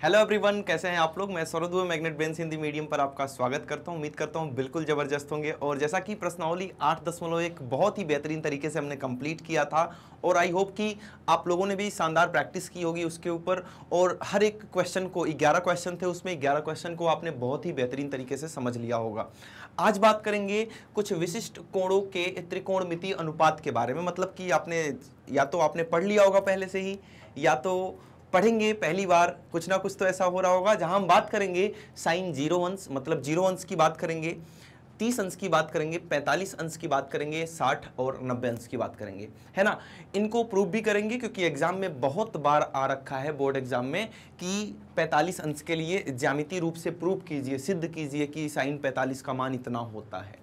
Hello everyone, कैसे हैं आप लोग। मैं Saurabh Dubey magnet brains Hindi medium पर आपका स्वागत करता हूं। उम्मीद करता हूं बिल्कुल ज़बरदस्त होंगे। और जैसा कि प्रश्नावली 8.1 बहुत ही बेहतरीन तरीके से हमने कंप्लीट किया था और आई होप कि आप लोगों ने भी शानदार प्रैक्टिस की होगी उसके ऊपर। और हर एक क्वेश्चन को 11 क्वेश्चन थे, उसमें 11 क्वेश्चन को आपने बहुत ही बेहतरीन तरीके से समझ लिया होगा। आज बात करेंगे कुछ विशिष्ट कोणों के त्रिकोणमितीय अनुपात के बारे में। मतलब कि आपने या तो आपने पढ़ लिया होगा पहले से ही, या तो पढ़ेंगे पहली बार। कुछ ना कुछ तो ऐसा हो रहा होगा जहां हम बात करेंगे साइन 0 अंश, मतलब 0 अंश की बात करेंगे, 30 अंश की बात करेंगे, 45 अंश की बात करेंगे, 60 और 90 अंश की बात करेंगे, है ना। इनको प्रूव भी करेंगे क्योंकि एग्जाम में बहुत बार आ रखा है, बोर्ड एग्जाम में, कि 45 अंश के लिए ज्यामितीय रूप से प्रूव कीजिए, सिद्ध कीजिए कि साइन 45 का मान इतना होता है,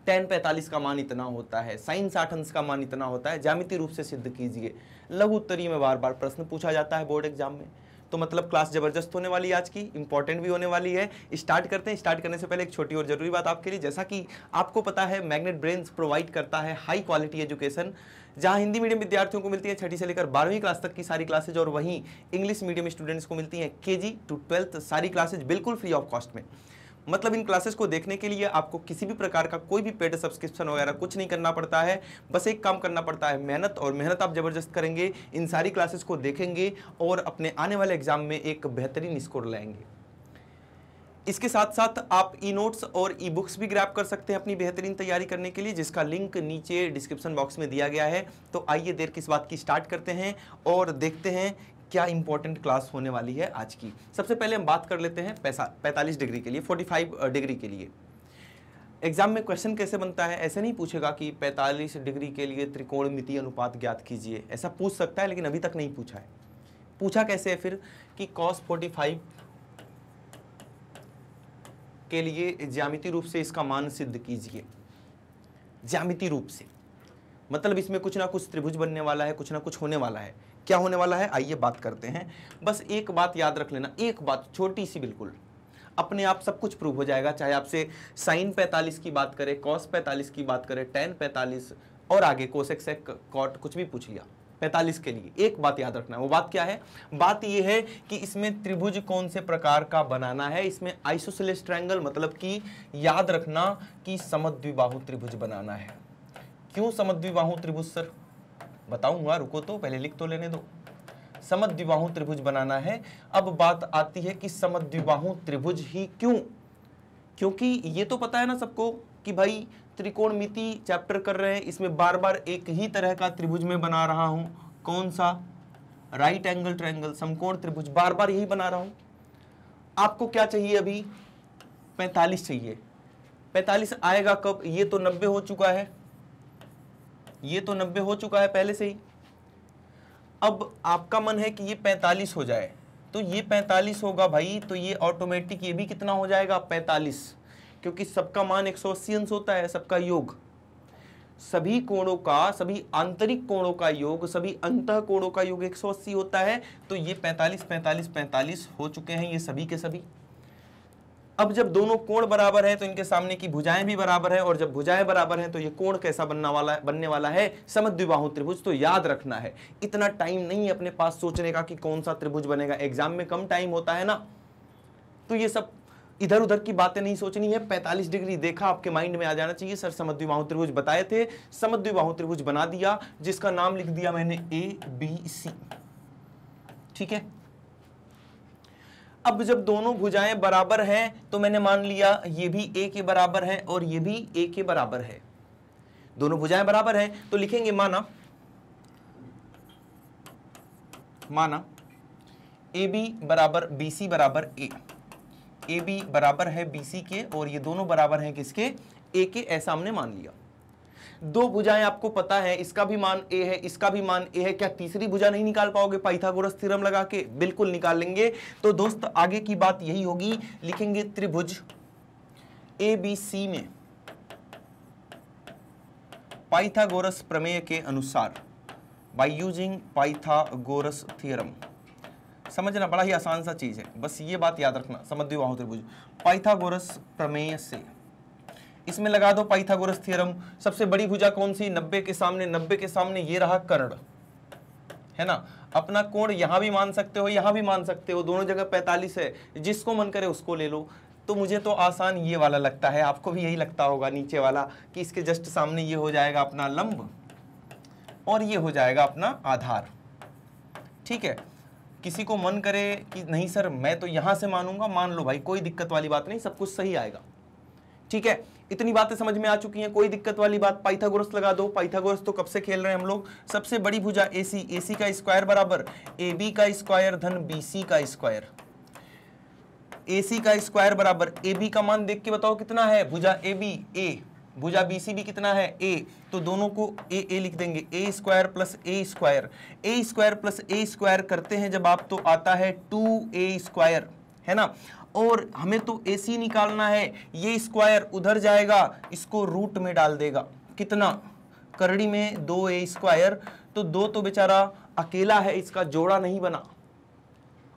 tan 45 का मान इतना होता है, साइन 60 अंश का मान इतना होता है, ज्यामितीय रूप से सिद्ध कीजिए। लघु उत्तरीय में बार बार प्रश्न पूछा जाता है बोर्ड एग्जाम में। तो मतलब क्लास जबरदस्त होने वाली है आज की, इंपॉर्टेंट भी होने वाली है। स्टार्ट करते हैं। स्टार्ट करने से पहले एक छोटी और जरूरी बात आपके लिए, जैसा कि आपको पता है मैग्नेट ब्रेन्स प्रोवाइड करता है हाई क्वालिटी एजुकेशन, जहां हिंदी मीडियम विद्यार्थियों को मिलती है 6ठी से लेकर 12वीं क्लास तक की सारी क्लासेज, और वहीं इंग्लिश मीडियम स्टूडेंट्स को मिलती है KG to 12th सारी क्लासेज बिल्कुल फ्री ऑफ कॉस्ट में। मतलब इन क्लासेस को देखने के लिए आपको किसी भी प्रकार का कोई भी पेड सब्सक्रिप्शन वगैरह कुछ नहीं करना पड़ता है। बस एक काम करना पड़ता है, मेहनत, और मेहनत आप जबरदस्त करेंगे, इन सारी क्लासेस को देखेंगे और अपने आने वाले एग्जाम में एक बेहतरीन स्कोर लाएंगे। इसके साथ साथ आप ई नोट्स और ई बुक्स भी ग्रैब कर सकते हैं अपनी बेहतरीन तैयारी करने के लिए, जिसका लिंक नीचे डिस्क्रिप्शन बॉक्स में दिया गया है। तो आइए देर किस बात की, स्टार्ट करते हैं और देखते हैं क्या इंपॉर्टेंट क्लास होने वाली है आज की। सबसे पहले हम बात कर लेते हैं 45 डिग्री के लिए, 45 डिग्री के लिए एग्जाम में क्वेश्चन कैसे बनता है। ऐसे नहीं पूछेगा कि 45 डिग्री के लिए त्रिकोणमितीय अनुपात ज्ञात कीजिए, ऐसा पूछ सकता है लेकिन अभी तक नहीं पूछा है। पूछा कैसे है फिर कि cos 45 के लिए ज्यामितीय रूप से इसका मान सिद्ध कीजिए। ज्यामितीय रूप से मतलब इसमें कुछ ना कुछ त्रिभुज बनने वाला है, कुछ ना कुछ होने वाला है। क्या होने वाला है आइए बात करते हैं। बस एक बात याद रख लेना, एक बात छोटी सी, बिल्कुल अपने आप सब कुछ प्रूव हो जाएगा। चाहे आपसे साइन 45 की बात करें, कॉस 45 की बात करें, tan 45 और आगे कोसेक सेक कॉट कुछ भी पूछ लिया 45 के लिए, एक बात याद रखना है। वो बात क्या है? बात यह है कि इसमें त्रिभुज कौन से प्रकार का बनाना है। इसमें आइसोसेलेस ट्रायंगल, मतलब कि याद रखना कि समद्विबाहु त्रिभुज बनाना है। क्यों समद्विबाहु त्रिभुज सर? बताऊंगा, रुको तो पहले लिख तो लेने दो। समद्विबाहु त्रिभुज बनाना है। अब बात आती है कि समद्विबाहु त्रिभुज ही क्यों? क्योंकि ये तो पता है ना सबको कि भाई त्रिकोणमिति चैप्टर कर रहे हैं, इसमें बार बार एक ही तरह का त्रिभुज में बना रहा हूं। कौन सा? राइट एंगल ट्रायंगल, समकोण त्रिभुज, बार बार यही बना रहा हूं। आपको क्या चाहिए अभी? 45 चाहिए। 45 आएगा कब? ये तो 90 हो चुका है, ये तो 90 हो चुका है पहले से ही। अब आपका मन है कि ये 45 हो जाए, तो ये 45 होगा भाई, तो ये ऑटोमेटिक ये भी कितना हो जाएगा? 45, क्योंकि सबका मान 180 अंश होता है, सबका योग, सभी कोणों का, सभी आंतरिक कोणों का योग, सभी अंतः कोणों का योग 180 होता है। तो ये 45 45 45 हो चुके हैं ये सभी के सभी। अब जब दोनों कोण बराबर है तो इनके सामने की भुजाएं भी बराबर है, और जब भुजाएं बराबर हैं तो ये कोण कैसा बनने वाला है? समद्विबाहु त्रिभुज। तो याद रखना है, इतना टाइम नहीं है अपने पास सोचने का कि कौन सा त्रिभुज बनेगा। एग्जाम में कम टाइम होता है ना, तो ये सब इधर उधर की बातें नहीं सोचनी है। 45 डिग्री देखा, आपके माइंड में आ जाना चाहिए सर समद्विबाहु त्रिभुज बताए थे, समद्विबाहु त्रिभुज बना दिया, जिसका नाम लिख दिया मैंने ABC। ठीक है। अब जब दोनों भुजाएं बराबर हैं तो मैंने मान लिया ये भी A के बराबर है और ये भी A के बराबर है। दोनों भुजाएं बराबर हैं तो लिखेंगे माना AB बराबर BC बराबर A। AB बराबर है BC के और ये दोनों बराबर हैं किसके? A के। ऐसा हमने मान लिया। दो भुजाएं आपको पता है, इसका भी मान A है, इसका भी मान A है। क्या तीसरी भुजा नहीं निकाल पाओगे पाइथागोरस थ्योरम लगा के? बिल्कुल निकाल लेंगे। तो दोस्त आगे की बात यही होगी, लिखेंगे त्रिभुज ABC में पाइथागोरस प्रमेय के अनुसार, बाय यूजिंग पाइथागोरस थ्योरम। समझना, बड़ा ही आसान सा चीज है, बस ये बात याद रखना। समद्विबाहु त्रिभुज पाइथागोरस प्रमेय से, इसमें लगा दो पाइथागोरस थ्योरम। सबसे बड़ी भुजा कौन सी? 90 के सामने, 90 के सामने ये रहा कर्ण, है ना। अपना कोण यहां भी मान सकते हो, यहां भी मान सकते हो, दोनों जगह 45 है, जिसको मन करे उसको ले लो। तो मुझे तो आसान ये वाला लगता है, आपको भी यही लगता होगा नीचे वाला, कि इसके जस्ट सामने ये हो जाएगा अपना लंब और ये हो जाएगा अपना आधार। ठीक है, किसी को मन करे कि नहीं सर मैं तो यहां से मानूंगा, मान लो भाई, कोई दिक्कत वाली बात नहीं, सब कुछ सही आएगा। ठीक है, इतनी बातें समझ में आ चुकी हैं, कोई दिक्कत वाली बात। पाइथागोरस लगा दो। पाइथागोरस तो कब से खेल रहे हैं हम लोग। सबसे बड़ी भुजा AC, AC का स्क्वायर बराबर AB का स्क्वायर धन BC का स्क्वायर। AC का स्क्वायर बराबर AB का मान देख के बताओ कितना है, भुजा AB A, भुजा BC भी कितना है A, तो दोनों को A लिख देंगे, A square plus A square. A square plus A square करते हैं जब आप, तो आता है 2A स्क्वायर, है ना। और हमें तो AC निकालना है, ये स्क्वायर उधर जाएगा, इसको रूट में डाल देगा, कितना, करड़ी में 2A स्क्वायर, तो 2 तो बेचारा अकेला है, इसका जोड़ा नहीं बना,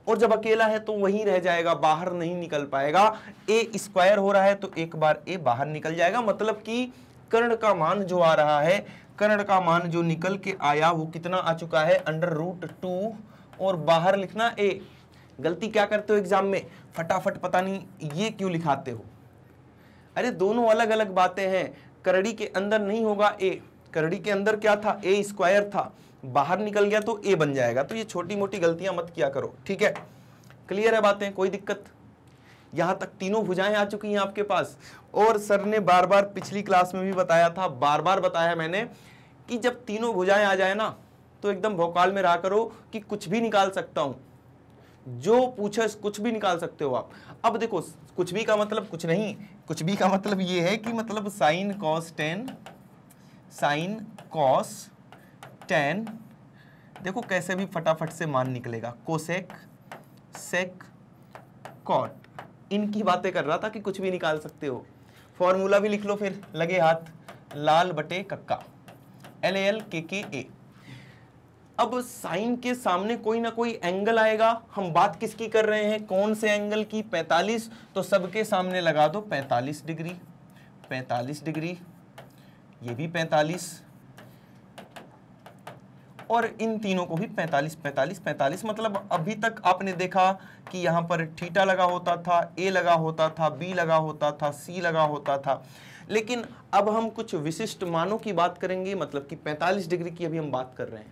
और जब अकेला है तो वहीं रह जाएगा, बाहर नहीं निकल पाएगा। A स्क्वायर हो रहा है तो एक बार A बाहर निकल जाएगा, मतलब कि कर्ण का मान जो आ रहा है, कर्ण का मान जो निकल के आया वो कितना आ चुका है, √2, और बाहर लिखना A। गलती क्या करते हो एग्जाम में, फटाफट पता नहीं ये क्यों लिखाते हो। अरे दोनों अलग अलग बातें हैं, करड़ी के अंदर नहीं होगा A, करड़ी के अंदर क्या था, A स्क्वायर था, बाहर निकल गया तो A बन जाएगा। तो ये छोटी मोटी गलतियां मत किया करो, ठीक है। क्लियर है बातें, कोई दिक्कत। यहां तक तीनों भुजाएं आ चुकी हैं आपके पास, और सर ने बार बार पिछली क्लास में भी बताया था, बार बार बताया मैंने, कि जब तीनों भुजाएं आ जाए ना तो एकदम भौकाल में रहा करो कि कुछ भी निकाल सकता हूं, जो पूछे कुछ भी निकाल सकते हो आप। अब देखो, कुछ भी का मतलब कुछ नहीं, कुछ भी का मतलब ये है कि मतलब sine cos tan, sine cos tan, देखो कैसे भी फटाफट से मान निकलेगा, कोसेक, सेक, कॉट, इनकी बातें कर रहा था कि कुछ भी निकाल सकते हो। फॉर्मूला भी लिख लो फिर, लगे हाथ, लाल बटे कक्का, LAL KKA। अब साइन के सामने कोई ना कोई एंगल आएगा, हम बात किसकी कर रहे हैं, कौन से एंगल की, 45, तो सबके सामने लगा दो 45 डिग्री, 45 डिग्री, ये भी 45, और इन तीनों को भी 45 45 45। मतलब अभी तक आपने देखा कि यहां पर थीटा लगा होता था, A लगा होता था, B लगा होता था, C लगा होता था, लेकिन अब हम कुछ विशिष्ट मानों की बात करेंगे, मतलब कि 45 डिग्री की अभी हम बात कर रहे हैं।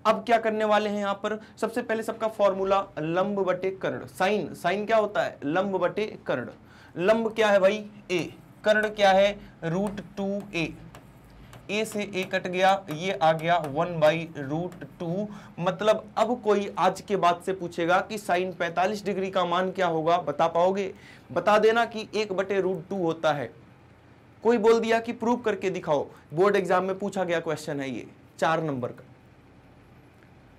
अब क्या करने वाले हैं यहां पर, सबसे पहले सबका फॉर्मूला लंब बटे कर्ण। साइन, साइन क्या होता है, लंब बटे कर्ण। लंब क्या है भाई A, कर्ण क्या है √2A, A से A कट गया, ये आ गया 1/√2। मतलब अब कोई आज के बाद से पूछेगा कि साइन 45 डिग्री का मान क्या होगा, बता पाओगे, बता देना कि 1/√2 होता है। कोई बोल दिया कि प्रूव करके दिखाओ, बोर्ड एग्जाम में पूछा गया क्वेश्चन है ये 4 नंबर का।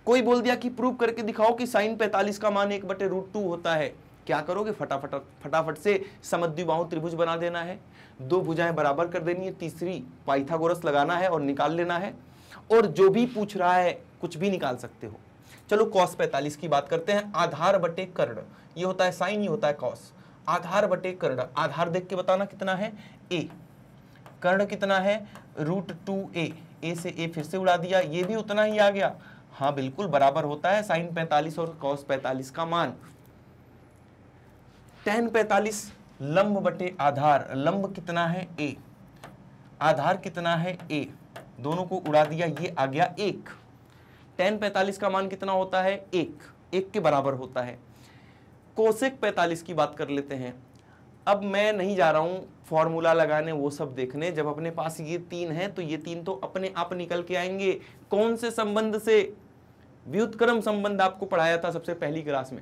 कोई बोल दिया कि प्रूव करके दिखाओ कि साइन 45 का मान 1/√2 होता है, क्या करोगे, फटाफट से समद्विबाहु त्रिभुज बना देना है, 2 भुजाएं बराबर कर देनी है, तीसरी पाइथागोरस लगाना है और निकाल लेना है, और जो भी पूछ रहा है कुछ भी निकाल सकते हो। चलो cos 45 की बात करते हैं, आधार बटे कर्ण, ये होता है साइन, ये होता है cos, आधार बटे कर्ण, आधार देख के बताना कितना है A, कर्ण कितना है √2A, A से A फिर से उड़ा दिया, ये भी उतना ही आ गया, हाँ बिल्कुल बराबर होता है साइन 45 और cos 45 का मान। tan 45 लंब बटे आधार, लंब कितना है A, आधार कितना है A, दोनों को उड़ा दिया, ये आ गया 1। tan 45 का मान कितना होता है 1 के बराबर होता है। कोसेक 45 की बात कर लेते हैं। अब मैं नहीं जा रहा हूं फॉर्मूला लगाने, वो सब देखने, जब अपने पास ये 3 है तो ये 3 तो अपने आप निकल के आएंगे। कौन से संबंध से, व्युत्क्रम संबंध आपको पढ़ाया था सबसे पहली क्लास में,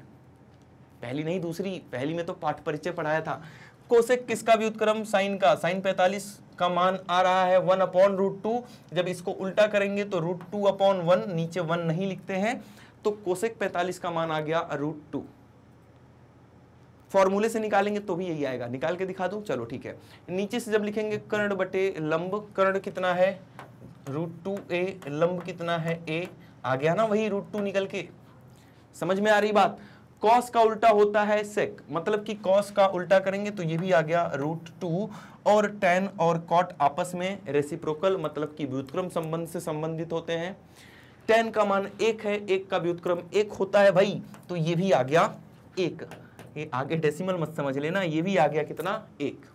पहली नहीं दूसरी, पहली में तो पाठ परिचय पढ़ाया था। कोसेक किसका व्युत्क्रम, साइन का, साइन 45 का मान आ रहा है 1/√2, जब इसको उल्टा करेंगे तो √2/1, नीचे 1 नहीं लिखते हैं, तो कोसेक 45 का मान आ गया √2। फॉर्मूले से निकालेंगे तो भी यही आएगा, निकाल के दिखा दूं, चलो ठीक है। नीचे से जब लिखेंगे कर्ण बटे लंब, कर्ण कितना है √2A, लंब कितना है A, आ गया ना वही √2 निकल के, समझ में आ रही बात। cos का उल्टा होता है sec, मतलब कि cos का उल्टा करेंगे तो ये भी आ गया √2, और tan और cot आपस में रेसिप्रोकल, मतलब कि व्युत्क्रम संबंध से संबंधित होते हैं। tan का मान 1 है, 1 का व्युत्क्रम 1 होता है भाई, तो ये भी आ गया 1। ये आगे डेसिमल मत समझ लेना, ये भी आ गया कितना 1।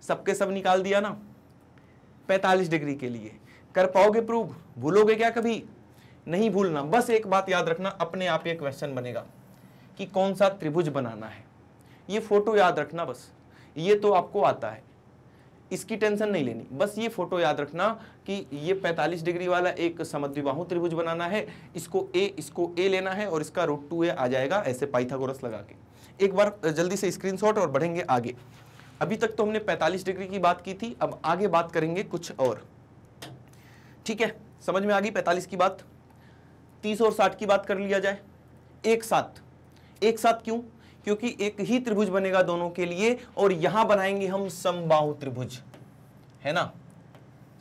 सबके सब निकाल दिया ना 45 डिग्री के लिए। कर पाओगे प्रूव? भूलोगे क्या कभी? नहीं भूलना। बस एक बात याद रखना, अपने आप ये क्वेश्चन बनेगा कि कौन सा त्रिभुज बनाना है। ये फोटो याद रखना बस, ये तो आपको आता है, इसकी टेंशन नहीं लेनी। बस ये फोटो याद रखना कि ये 45 डिग्री वाला एक समद्विबाहु त्रिभुज बनाना है, इसको ए लेना है और इसका √2a आ जाएगा ऐसे पाइथागोरस लगा के। एक बार जल्दी से स्क्रीनशॉट और बढ़ेंगे आगे। अभी तक तो हमने 45 डिग्री की बात की थी, अब आगे बात करेंगे कुछ और। ठीक है, समझ में आ गई 45 की बात। 30 और 60 की बात कर लिया जाए एक साथ। एक साथ क्यों? क्योंकि एक ही त्रिभुज बनेगा दोनों के लिए, और यहां बनाएंगे हम समबाहु त्रिभुज, है ना,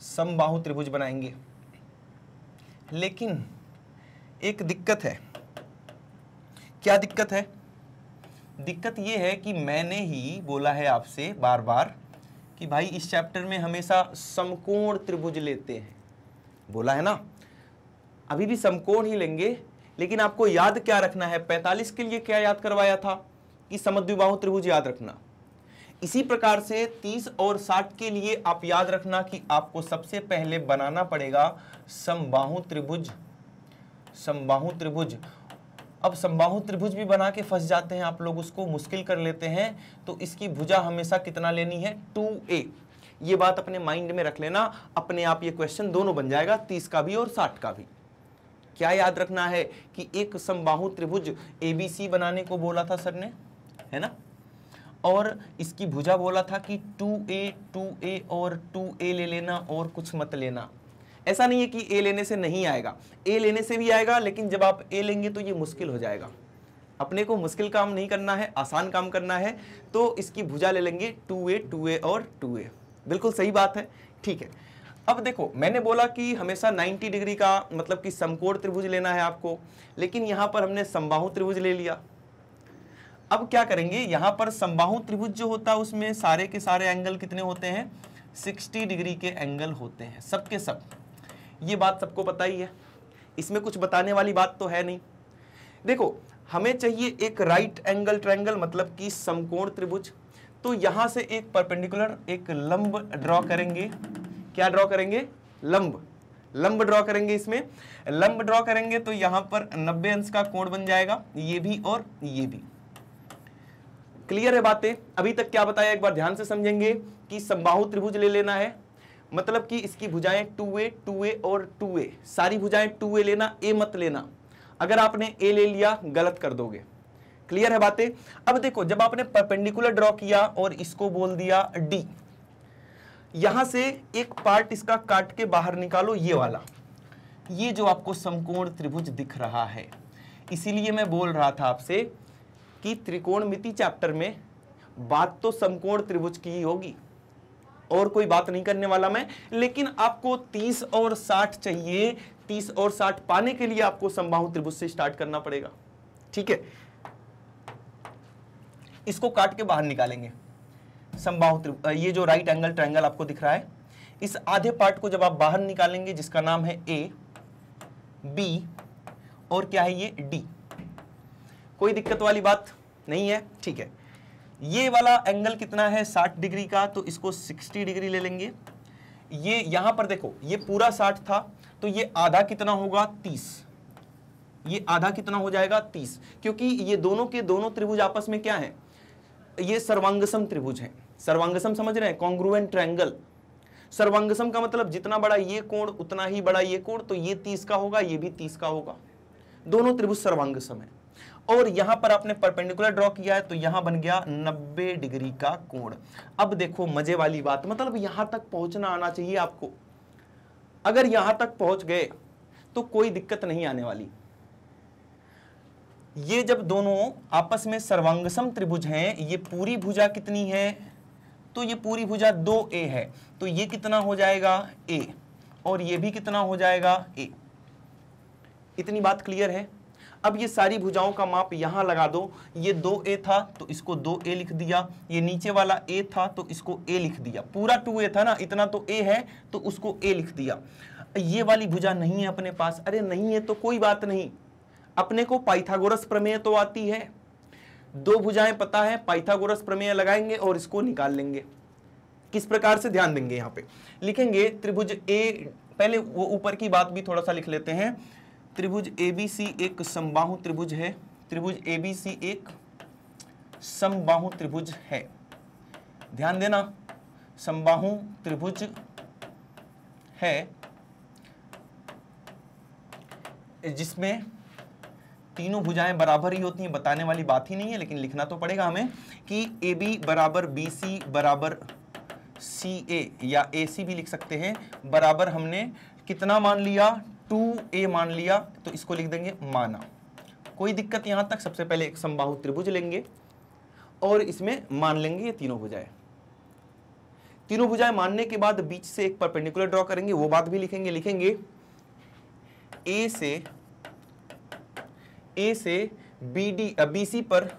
समबाहु त्रिभुज बनाएंगे। लेकिन एक दिक्कत है। क्या दिक्कत है? दिक्कत यह है कि मैंने ही बोला है आपसे बार बार कि भाई इस चैप्टर में हमेशा समकोण त्रिभुज लेते हैं, बोला है ना। अभी भी समकोण ही लेंगे, लेकिन आपको याद क्या रखना है? 45 के लिए क्या याद करवाया था कि समद्विबाहु त्रिभुज याद रखना। इसी प्रकार से 30 और 60 के लिए आप याद रखना कि आपको सबसे पहले बनाना पड़ेगा समबाहु त्रिभुज। समबाहु त्रिभुज। अब समबाहु त्रिभुज भी बना के फंस जाते हैं आप लोग, उसको मुश्किल कर लेते हैं। तो इसकी भुजा हमेशा कितना लेनी है? 2a। ये बात अपने माइंड में रख लेना, अपने आप ये क्वेश्चन दोनों बन जाएगा, 30 का भी और 60 का भी। क्या याद रखना है कि एक समबाहु त्रिभुज ABC बनाने को बोला था सर ने, है ना, और इसकी भुजा बोला था कि 2a और 2a ले लेना और कुछ मत लेना। ऐसा नहीं है कि a लेने से नहीं आएगा, a लेने से भी आएगा, लेकिन जब आप a लेंगे तो ये मुश्किल हो जाएगा। अपने को मुश्किल काम नहीं करना है, आसान काम करना है, तो इसकी भुजा ले लेंगे 2a और 2a। बिल्कुल सही बात है, ठीक है। अब देखो, मैंने बोला कि हमेशा 90 डिग्री का मतलब कि समकोण त्रिभुज लेना है आपको, लेकिन यहां पर हमने समबाहु त्रिभुज ले लिया। अब क्या करेंगे? यहां पर समबाहु त्रिभुज जो होता है उसमें सारे के सारे एंगल कितने होते हैं? 60 डिग्री के एंगल होते हैं, सबके सब। ये बात सबको पता ही है, इसमें कुछ बताने वाली बात तो है नहीं। देखो, हमें चाहिए एक राइट एंगल ट्रायंगल, मतलब कि समकोण त्रिभुज। तो यहां से एक परपेंडिकुलर, एक लंब ड्रॉ करेंगे। क्या ड्रॉ करेंगे? लंब। लंब ड्रॉ करेंगे। इसमें लंब ड्रॉ करेंगे तो यहां पर 90 अंश का कोण बन जाएगा, ये भी और ये भी। क्लियर है बातें? अभी तक क्या बताया एक बार ध्यान से समझेंगे कि समबाहु त्रिभुज ले लेना है, मतलब कि इसकी भुजाएं 2a और 2a, सारी भुजाएं 2a लेना, a मत लेना। अगर आपने a ले लिया गलत कर दोगे। क्लियर है बातें? अब देखो, जब आपने परपेंडिकुलर ड्रॉ किया और इसको बोल दिया d, यहां से एक पार्ट इसका काट के बाहर निकालो, ये वाला, ये जो आपको समकोण त्रिभुज दिख रहा है। इसीलिए मैं बोल रहा था आपसे कि त्रिकोणमिति चैप्टर में बात तो समकोण त्रिभुज की ही होगी, और कोई बात नहीं करने वाला मैं। लेकिन आपको 30 और 60 चाहिए, 30 और 60 पाने के लिए आपको समबाहु त्रिभुज से स्टार्ट करना पड़ेगा। ठीक है, इसको काट के बाहर निकालेंगे समबाहु त्रिभुज। ये जो राइट एंगल ट्रायंगल आपको दिख रहा है, इस आधे पार्ट को जब आप बाहर निकालेंगे, जिसका नाम है A, B और क्या है ये D, कोई दिक्कत वाली बात नहीं है। ठीक है, ये वाला एंगल कितना है? 60 डिग्री का, तो इसको 60 डिग्री ले लेंगे। ये यहां पर देखो, ये पूरा 60 था, तो ये आधा कितना होगा? 30। ये आधा कितना हो जाएगा? 30, क्योंकि ये दोनों के दोनों त्रिभुज आपस में क्या है? ये सर्वांगसम त्रिभुज है। सर्वांगसम समझ रहे हैं? Congruent triangle. सर्वांगसम का मतलब जितना बड़ा ये कोण उतना ही बड़ा ये कोण, तो ये 30 का होगा, ये भी 30 का होगा। दोनों त्रिभुज सर्वांगसम है। और यहां पर आपने परपेंडिकुलर ड्रॉ किया है, तो यहां बन गया 90 डिग्री का कोण। अब देखो मजे वाली बात, मतलब यहां तक पहुंचना आना चाहिए आपको। अगर यहां तक पहुंच गए तो कोई दिक्कत नहीं आने वाली। ये जब दोनों आपस में सर्वांगसम त्रिभुज हैं, ये पूरी भुजा कितनी है? तो ये पूरी भुजा 2a है, तो ये कितना हो जाएगा? a, और ये भी कितना हो जाएगा? a। इतनी बात क्लियर है? अब ये सारी भुजाओं का माप यहां लगा दो। ये 2a था तो इसको 2a लिख दिया, ये नीचे वाला a था तो इसको a लिख दिया। पूरा 2a था ना, इतना तो a है तो उसको a लिख दिया। ये वाली भुजा नहीं है अपने पास, अरे नहीं है तो कोई बात नहीं, अपने को पाइथागोरस प्रमेय तो आती है, दो भुजाएं पता है, पाइथागोरस प्रमेय लगाएंगे और इसको निकाल लेंगे। किस प्रकार से, ध्यान देंगे, यहां पे लिखेंगे त्रिभुज ए, पहले वो ऊपर की बात भी थोड़ा सा लिख लेते हैं। त्रिभुज एबीसी एक समबाहु त्रिभुज है, त्रिभुज एबीसी एक समबाहु त्रिभुज है, ध्यान देना, समबाहु त्रिभुज है जिसमें तीनों भुजाएं बराबर ही होती हैं, बताने वाली बात ही नहीं है, लेकिन लिखना तो पड़ेगा हमें कि AB बराबर BC बराबर CA या AC भी लिख सकते हैं, बराबर हमने कितना मान लिया, 2A मान लिया, तो इसको लिख देंगे माना। कोई दिक्कत यहां तक? सबसे पहले एक समबाहु त्रिभुज लेंगे और इसमें मान लेंगे ये तीनों भुजाएं। तीनों भुजाएं मानने के बाद बीच से एक परपेंडिकुलर ड्रॉ करेंगे, वो बात भी लिखेंगे। लिखेंगे A से BC पर,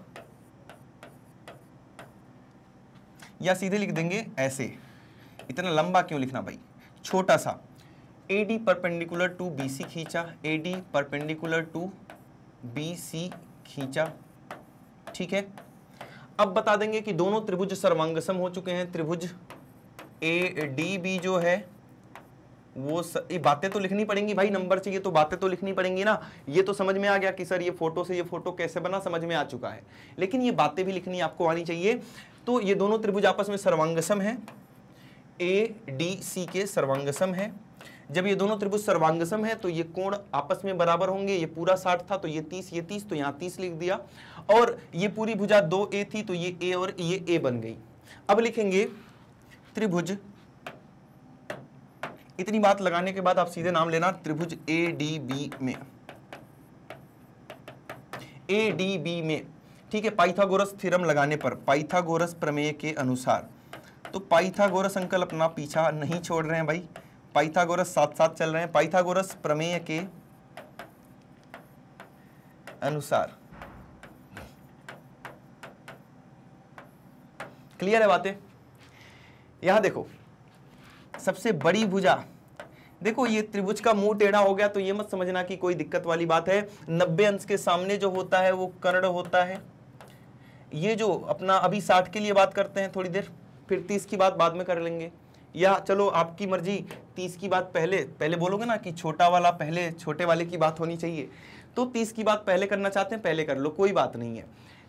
या सीधे लिख देंगे ऐसे, इतना लंबा क्यों लिखना भाई, छोटा सा, AD परपेंडिकुलर टू BC खींचा, AD परपेंडिकुलर टू BC खींचा, ठीक है। अब बता देंगे कि दोनों त्रिभुज सर्वांगसम हो चुके हैं, त्रिभुज ADB जो है वो ये बातें तो लिखनी पड़ेंगी भाई, नंबर चाहिए तो बातें तो लिखनी पड़ेंगी ना। ये तो समझ में आ गया कि सर ये फोटो से ये फोटो कैसे बना, समझ में आ चुका है, लेकिन ये बातें भी लिखनी आपको आनी चाहिए। तो ये दोनों त्रिभुज आपस में सर्वांगसम है, ADC के सर्वांगसम है। जब ये दोनों त्रिभुज सर्वांगसम है तो ये कोण आपस में बराबर होंगे, ये पूरा 60 था तो ये 30, ये 30, तो यहाँ 30 लिख दिया, और ये पूरी भुजा 2A थी तो ये A और ये A बन गई। अब लिखेंगे त्रिभुज, इतनी बात लगाने के बाद आप सीधे नाम लेना, त्रिभुज ADB में, ठीक है, पाइथागोरस थ्योरम लगाने पर, पाइथागोरस प्रमेय के अनुसार, तो पाइथागोरस अंकल अपना पीछा नहीं छोड़ रहे हैं भाई, पाइथागोरस साथ साथ चल रहे हैं, पाइथागोरस प्रमेय के अनुसार, क्लियर है बातें? यहां देखो, सबसे बड़ी भुजा, देखो ये त्रिभुज का मुंह टेढ़ा हो गया तो ये मत समझना कि कोई दिक्कत वाली बात है, 90 अंश के सामने जो होता है वो कर्ण होता है। ये जो अपना अभी 60 के लिए बात करते हैं थोड़ी देर, फिर 30 की बात बाद में कर लेंगे, या चलो आपकी मर्जी, 30 की बात पहले बोलोगे ना कि छोटा वाला पहले, छोटे वाले की बात होनी चाहिए, तो 30 की बात पहले करना चाहते हैं पहले कर लो, कोई बात नहीं है।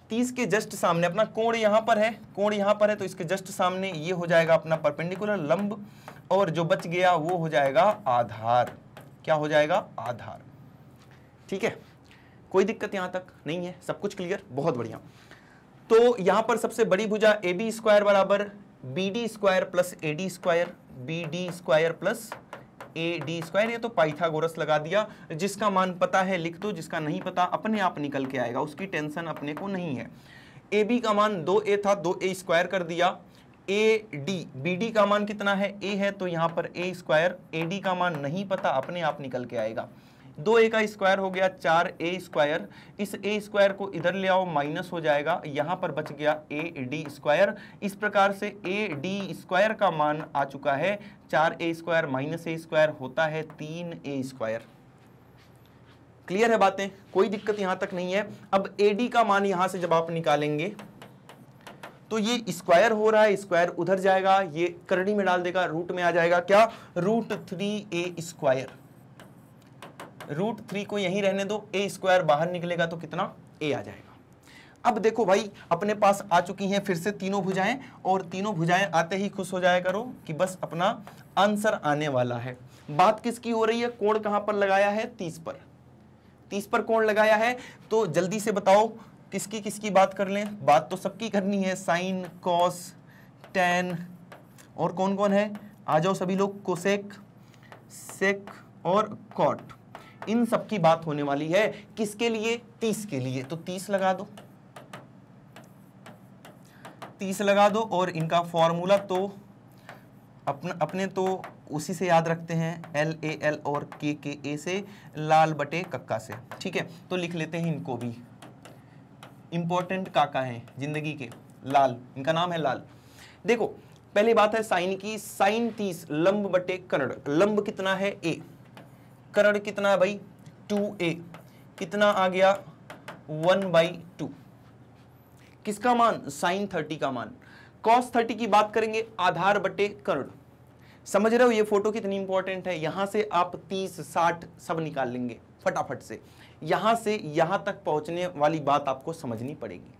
30 के जस्ट सामने अपना कोण यहाँ पर है, कोण यहाँ पर है, तो इसके जस्ट सामने ये हो जाएगा अपना परपेंडिकुलर लंब, और जो बच गया वो हो जाएगा आधार। क्या हो जाएगा? आधार। ठीक है, कोई दिक्कत यहां तक नहीं है, सब कुछ क्लियर, बहुत बढ़िया। तो यहां पर सबसे बड़ी भुजा AB स्क्वायर बराबर BD square plus AD square, BD square plus AD square, ये तो पाइथागोरस लगा दिया, जिसका मान पता है लिख दो, जिसका नहीं पता अपने आप निकल के आएगा, उसकी टेंशन अपने को नहीं है। AB का मान 2A था, 2A स्क्वायर कर दिया, AD, BD का मान कितना है? A है, तो यहाँ पर A स्क्वायर, AD का मान नहीं पता अपने आप निकल के आएगा, 2A का स्क्वायर हो गया 4A स्क्वायर, इस A स्क्वायर को इधर ले आओ, माइनस हो जाएगा, यहाँ पर बच गया AD स्क्वायर। इस प्रकार से AD स्क्वायर का मान आ चुका है 4A square minus A square होता है 3A स्क्वायर। क्लियर है बातें? कोई दिक्कत यहाँ तक नहीं है। अब AD का मान यहाँ से जब आप निकालेंगे तो ये स्क्वायर हो रहा है, स्क्वायर उधर जाएगा, ये करनी में डाल देगा, रूट में आ जाएगा क्या? √3A square. √3 को यहीं रहने दो, A स्क्वायर बाहर निकलेगा तो कितना? A आ जाएगा। अब देखो भाई, अपने पास आ चुकी हैं फिर से तीनों भुजाएं, और तीनों भुजाएं आते ही खुश हो जाया करो कि बस अपना आंसर आने वाला है। बात किसकी हो रही है? कोण कहां पर लगाया है? 30 पर, 30 पर कोण लगाया है। तो जल्दी से बताओ किसकी किसकी बात कर लें? बात तो सबकी करनी है, साइन, कॉस, टैन, और कौन कौन है? आ जाओ सभी लोग, कोसेक, सेक और कॉट, इन सब की बात होने वाली है। किसके लिए? 30 के लिए, तो 30 लगा दो, 30 लगा दो, और इनका फॉर्मूला तो अपने तो उसी से याद रखते हैं, LAL और KKA से, लाल बटे कक्का से। ठीक है, तो लिख लेते हैं इनको भी, इंपॉर्टेंट काका है जिंदगी के, लाल, इनका नाम है लाल। देखो पहली बात है साइन की, साइन 30 लंब बटे कर्ण, लंब कितना है? A, कर्ण कितना है भाई 2a, कितना आ गया 1/2, किसका मान sin 30 का मान। cos 30 की बात करेंगे आधार बटे कर्ण। समझ रहे हो ये फोटो कितनी इंपॉर्टेंट है। यहां से आप 30 60 सब निकाल लेंगे फटाफट से, यहां से यहां तक पहुंचने वाली बात आपको समझनी पड़ेगी,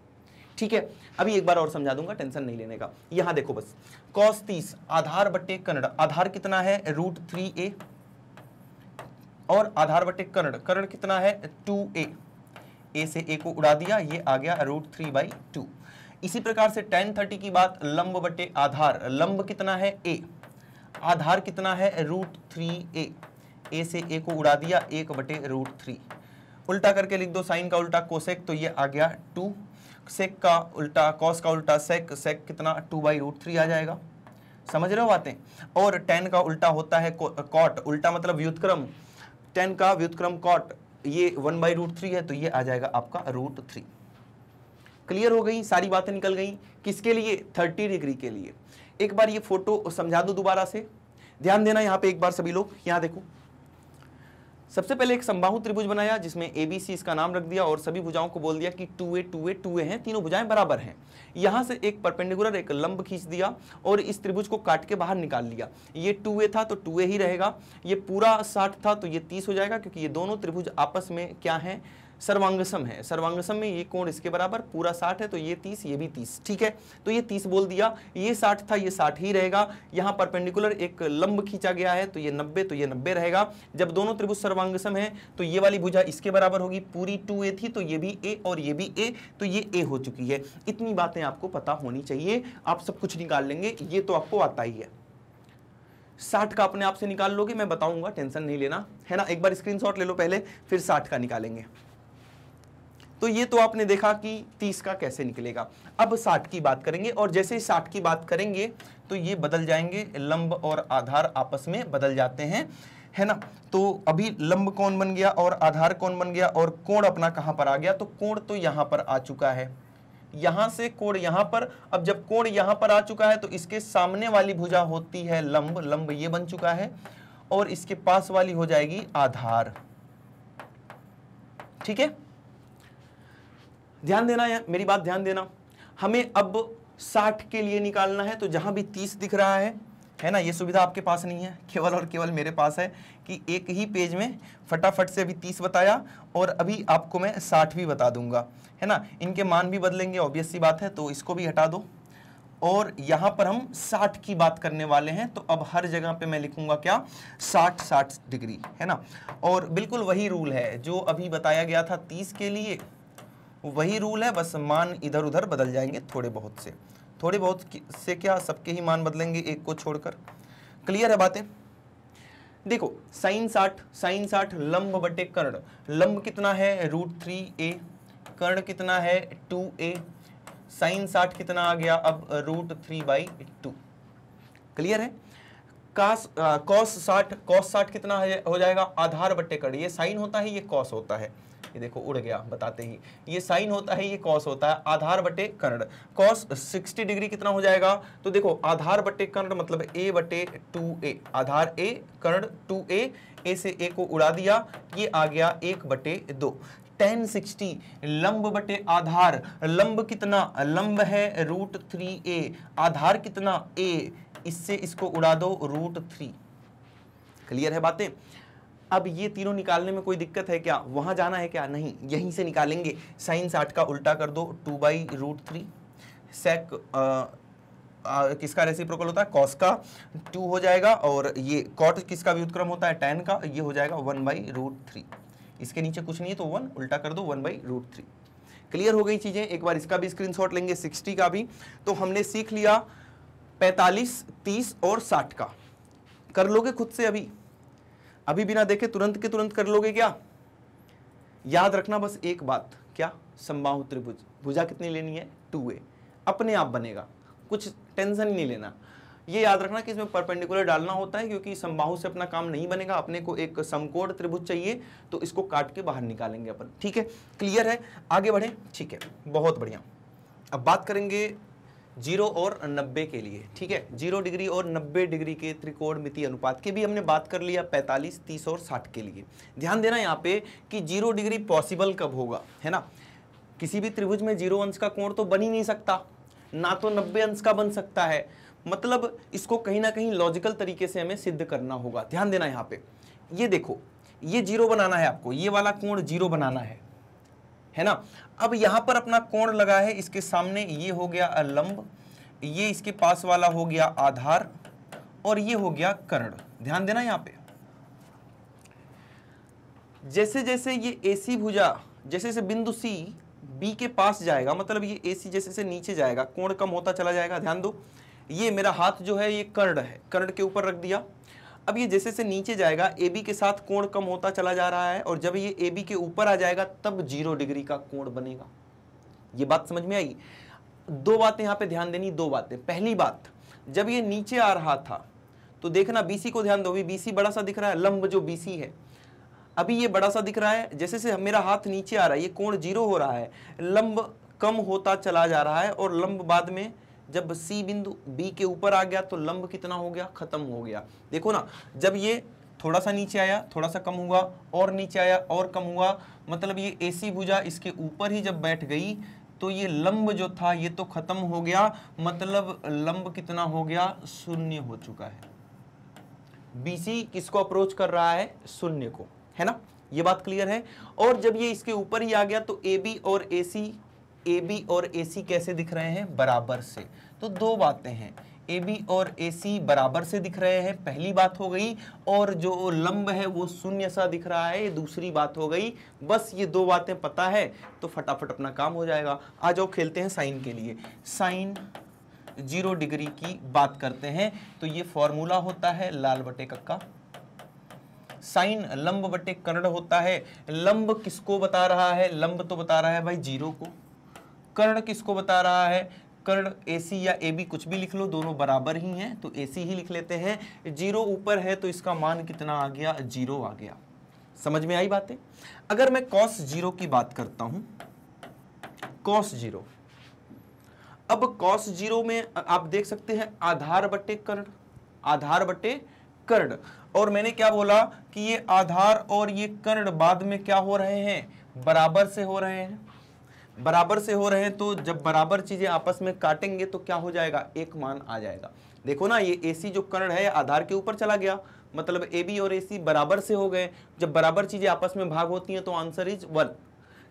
ठीक है। अभी एक बार और समझा दूंगा, टेंशन नहीं लेने का। यहां देखो बस cos 30 आधार बटे कर्ण, आधार कितना है √3a और आधार बटे कर्ण, कर्ण कितना है 2a, a से a को उड़ा दिया, ये आ गया √3/2। इसी प्रकार से tan 30 की बात लंब बटे आधार, लंब कितना है a, आधार कितना है √3a, a से a को उड़ा दिया 1/√3, उल्टा करके लिख दो, साइन का उल्टा कोसेक तो ये आ गया 2, सेक का उल्टा कॉस का उल्टा सेक, सेक कितना 2/√3 आ जाएगा। समझ रहे हो बातें। और tan का उल्टा होता है कॉट, उल्टा मतलब व्युत्क्रम, tan का व्युत्क्रम कॉट, ये 1/√3 है तो ये आ जाएगा आपका √3। क्लियर हो गई, सारी बातें निकल गई। किसके लिए 30 डिग्री के लिए। एक बार ये फोटो समझा दो दोबारा से, ध्यान देना यहाँ पे एक बार सभी लोग। यहाँ देखो सबसे पहले एक समबाहु त्रिभुज बनाया जिसमें ABC इसका नाम रख दिया और सभी भुजाओं को बोल दिया कि 2a 2a 2a हैं, तीनों भुजाएं बराबर हैं। यहां से एक परपेंडिकुलर एक लंब खींच दिया और इस त्रिभुज को काट के बाहर निकाल लिया। ये 2a था तो 2a ही रहेगा, ये पूरा 60 था तो ये 30 हो जाएगा, क्योंकि ये दोनों त्रिभुज आपस में क्या है सर्वांगसम है। सर्वांगसम में ये कोण इसके बराबर, पूरा 60 है तो ये 30 ये भी 30, ठीक है। तो ये 30 बोल दिया, ये 60 था ये 60 ही रहेगा। यहाँ परपेंडिकुलर एक लंब खींचा गया है तो ये 90 तो ये 90 रहेगा। जब दोनों त्रिभुज सर्वांगसम है तो ये वाली भुजा इसके बराबर होगी, पूरी 2a थी तो ये भी a और ये भी a, तो ये a हो चुकी है। इतनी बातें आपको पता होनी चाहिए, आप सब कुछ निकाल लेंगे, ये तो आपको आता ही है। 60 का अपने आप से निकाल लोगे, मैं बताऊंगा, टेंशन नहीं लेना, है ना। एक बार स्क्रीनशॉट ले लो पहले, फिर 60 का निकालेंगे। तो ये तो आपने देखा कि 30 का कैसे निकलेगा। अब 60 की बात करेंगे और जैसे ही 60 की बात करेंगे तो ये बदल जाएंगे, लंब और आधार आपस में बदल जाते हैं, है ना। तो अभी लंब कौन बन गया और आधार कौन बन गया और कोण अपना कहां पर आ गया, तो कोण तो यहां पर आ चुका है, यहां से कोण यहां पर। अब जब कोण यहां पर आ चुका है तो इसके सामने वाली भुजा होती है लंब, लंब ये बन चुका है और इसके पास वाली हो जाएगी आधार, ठीक है। ध्यान देना है, मेरी बात ध्यान देना। हमें अब 60 के लिए निकालना है, तो जहां भी 30 दिख रहा है ना, ये सुविधा आपके पास नहीं है, केवल और केवल मेरे पास है कि एक ही पेज में फटाफट से अभी 30 बताया और अभी आपको मैं 60 भी बता दूंगा, है ना। इनके मान भी बदलेंगे, ऑब्वियस सी बात है, तो इसको भी हटा दो। और यहां पर हम 60 की बात करने वाले हैं, तो अब हर जगह पे मैं लिखूंगा क्या 60 डिग्री, है ना। और बिल्कुल वही रूल है जो अभी बताया गया था 30 के लिए, वही रूल है, बस मान इधर उधर बदल जाएंगे थोड़े बहुत से, थोड़े बहुत से क्या सबके ही मान बदलेंगे एक को छोड़कर। क्लियर है बातें। देखो sin 60 लंब बटे कर्ण, लंब कितना है √3a, कर्ण कितना है 2a, sin 60 कितना आ गया अब √3/2। क्लियर है। cos 60 कितना हो जाएगा आधार बटे कर्ण, ये साइन होता है ये cos होता है, ये देखो उड़ गया बताते ही, ये साइन होता है ये कॉस होता है, आधार बटे कर्ण। कॉस 60 डिग्री कितना हो जाएगा, तो देखो आधार बटे कर्ण मतलब a/2a, Aadhaar a Karna 2a, a से a को उड़ा दिया, ये आ गया 1/2। tan 60 लंब बटे आधार, लंब कितना, लंब है √3a, आधार कितना a, इससे इसको उड़ा दो √3। क्लियर है बातें। अब ये तीनों निकालने में कोई दिक्कत है क्या, वहां जाना है क्या, नहीं, यहीं से निकालेंगे। sin 60 का उल्टा कर दो 2/√3, सेक किसका रेसिप्रोकल होता है cos का 2 हो जाएगा, और ये cot किसका व्युत्क्रम होता है tan का, ये हो जाएगा 1/√3। इसके नीचे कुछ नहीं है तो 1 उल्टा कर दो 1/√3। क्लियर हो गई चीजें। एक बार इसका भी स्क्रीनशॉट लेंगे 60 का भी। तो हमने सीख लिया 45, 30 और 60 का। कर लोगे खुद से अभी बिना देखे तुरंत के तुरंत कर लोगे क्या। याद रखना बस एक बात, क्या, समबाहु त्रिभुज, भुजा कितनी लेनी है 2a, अपने आप बनेगा, कुछ टेंशन ही नहीं लेना। ये याद रखना कि इसमें परपेंडिकुलर डालना होता है, क्योंकि समबाहु से अपना काम नहीं बनेगा, अपने को एक समकोण त्रिभुज चाहिए, तो इसको काट के बाहर निकालेंगे अपन, ठीक है। क्लियर है, आगे बढ़े, ठीक है, बहुत बढ़िया। अब बात करेंगे 0 और 90 के लिए, ठीक है, 0 डिग्री और 90 डिग्री के त्रिकोणमितीय अनुपात की भी हमने बात कर लिया 45, 30 और 60 के लिए। ध्यान देना यहाँ पे कि 0 डिग्री पॉसिबल कब होगा, है ना, किसी भी त्रिभुज में 0 अंश का कोण तो बन ही नहीं सकता, ना तो 90 अंश का बन सकता है, मतलब इसको कहीं ना कहीं लॉजिकल तरीके से हमें सिद्ध करना होगा। ध्यान देना यहाँ पे, ये देखो, ये 0 बनाना है आपको, ये वाला कोण 0 बनाना है ना। अब यहां पर अपना कोण लगा है, इसके सामने ये हो गया लंब, ये इसके पास वाला हो गया आधार, और ये हो गया कर्ण। ध्यान देना यहां पे, जैसे जैसे ये AC भुजा जैसे जैसे बिंदु C B के पास जाएगा, मतलब ये AC जैसे जैसे नीचे जाएगा, कोण कम होता चला जाएगा। ध्यान दो, ये मेरा हाथ जो है ये कर्ण है, कर्ण के ऊपर रख दिया। अब ये जैसे से नीचे जाएगा AB के साथ कोण कम होता चला जा रहा है, और जब ये AB के ऊपर आ जाएगा तब 0 डिग्री का कोण बनेगा। ये बात समझ में आई? दो बातें यहाँ पे ध्यान देनी, दो बातें। पहली बात, जब ये नीचे आ रहा था तो देखना BC को ध्यान दो, अभी BC बड़ा सा दिख रहा है, लंब जो BC है अभी ये बड़ा सा दिख रहा है, जैसे से मेरा हाथ नीचे आ रहा है ये कोण 0 हो रहा है, लंब कम होता चला जा रहा है, और लंब बाद में जब C बिंदु B के ऊपर आ गया तो लंब कितना हो गया, खत्म हो गया। देखो ना, जब ये थोड़ा सा नीचे आया थोड़ा सा कम हुआ, और नीचे आया और कम हुआ, मतलब ये AC भुजा इसके ऊपर ही जब बैठ गई तो ये लंब जो था ये तो खत्म हो गया, मतलब लंब कितना हो गया, शून्य हो चुका है। BC किसको अप्रोच कर रहा है, शून्य को, है ना, ये बात क्लियर है। और जब ये इसके ऊपर ही आ गया तो AB और AC कैसे दिख रहे हैं, बराबर से। तो दो बातें हैं, AB और AC बराबर से दिख रहे हैं, पहली बात हो गई, और जो लंब है वो शून्य सा दिख रहा है, ये दूसरी बात हो गई। बस ये दो बातें पता है तो फटाफट अपना काम हो जाएगा। आ जाओ खेलते हैं साइन के लिए। साइन 0 डिग्री की बात करते हैं तो ये फॉर्मूला होता है लाल बटे कक्का, साइन लंब बटे कर्ण होता है। लंब किसको बता रहा है, लंब तो बता रहा है भाई 0 को, कर्ण किसको बता रहा है, कर्ण AC या AB कुछ भी लिख लो, दोनों बराबर ही हैं तो AC ही लिख लेते हैं। 0 ऊपर है तो इसका मान कितना आ गया, 0 आ गया। समझ में आई बातें? अगर मैं cos 0 की बात करता हूं, cos 0, अब cos 0 में आप देख सकते हैं आधार बटे कर्ण, आधार बटे कर्ण, और मैंने क्या बोला कि ये आधार और ये कर्ण बाद में क्या हो रहे हैं, बराबर से हो रहे हैं, बराबर से हो रहे हैं। तो जब बराबर चीजें आपस में काटेंगे तो क्या हो जाएगा, एक मान आ जाएगा। देखो ना, ये AC जो कर्ण है आधार के ऊपर चला गया, मतलब AB और AC बराबर से हो गए। जब बराबर चीजें आपस में भाग होती हैं तो आंसर इज 1।